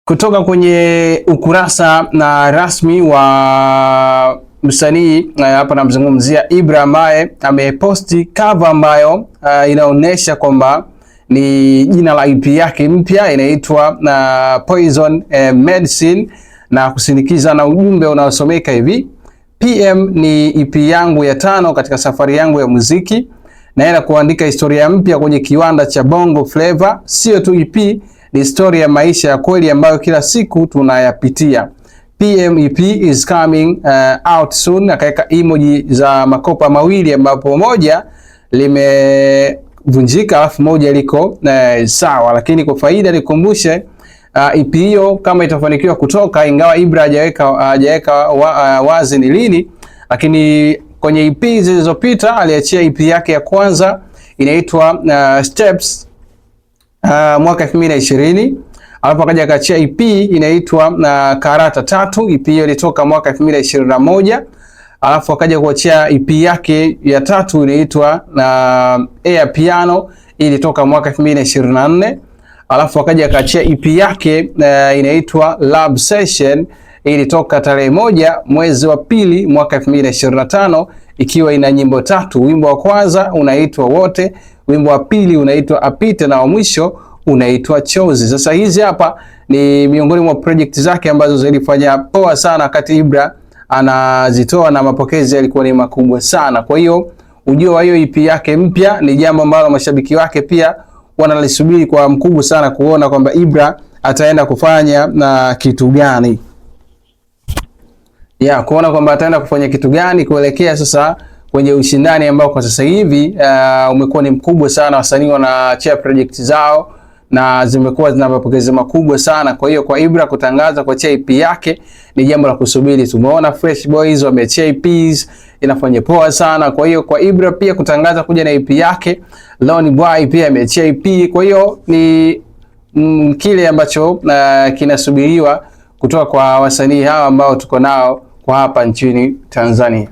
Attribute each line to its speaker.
Speaker 1: Kutoka kwenye ukurasa na rasmi wa msanii hapa namzungumzia Ibra, ambaye ameposti cover ambayo inaonyesha kwamba ni jina la EP yake mpya inaitwa Poison Medicine, na kusindikiza na ujumbe unaosomeka hivi: PM ni EP yangu ya 5 katika safari yangu ya muziki, naenda kuandika historia mpya kwenye kiwanda cha Bongo Flava. Sio tu EP, ni historia ya maisha ya kweli ambayo kila siku tunayapitia. PM EP is coming out soon. Akaweka emoji za makopa mawili ambapo moja limevunjika alafu moja liko sawa, lakini kwa faida nikukumbushe EP hiyo kama itafanikiwa kutoka, ingawa Ibra hajaweka wazi ni lini, lakini kwenye EP zilizopita aliachia EP yake ya kwanza inaitwa Steps mwaka 2020, alafu akaja akaachia EP inaitwa Karata 3. EP hiyo ilitoka mwaka 2021, alafu akaja kuachia EP yake ya 3 inaitwa Air Piano, ilitoka mwaka 2024, alafu akaja akaachia EP yake inaitwa Love Session, ilitoka tarehe 1 mwezi wa pili mwaka 2025, ikiwa ina nyimbo 3. Wimbo wa kwanza unaitwa Wote, wimbo wa pili unaitwa Apite, na wa mwisho unaitwa Chozi. Sasa hizi hapa ni miongoni mwa project zake ambazo zilifanya poa sana wakati Ibra anazitoa, na mapokezi yalikuwa ni makubwa sana. Kwa hiyo ujio wa hiyo EP yake mpya ni jambo ambalo mashabiki wake pia wanalisubiri kwa mkubwa sana, kuona kwamba Ibra ataenda kufanya na kitu gani. Kuona kwamba ataenda kufanya kitu gani kuelekea sasa kwenye ushindani ambao kwa sasa hivi umekuwa ni mkubwa sana. Wasanii wanaachia project zao na zimekuwa zina mapokezi makubwa sana. Kwa hiyo kwa Ibra kutangaza kuachia EP yake ni jambo la kusubiri. Tumeona Fresh Boys wameachia EPs, inafanya poa sana. Kwa hiyo kwa Ibra pia kutangaza kuja na EP yake, Loni Boy pia ameachia EP. Kwa hiyo ni kile ambacho kinasubiriwa kutoka kwa wasanii hawa ambao tuko nao kwa hapa nchini Tanzania.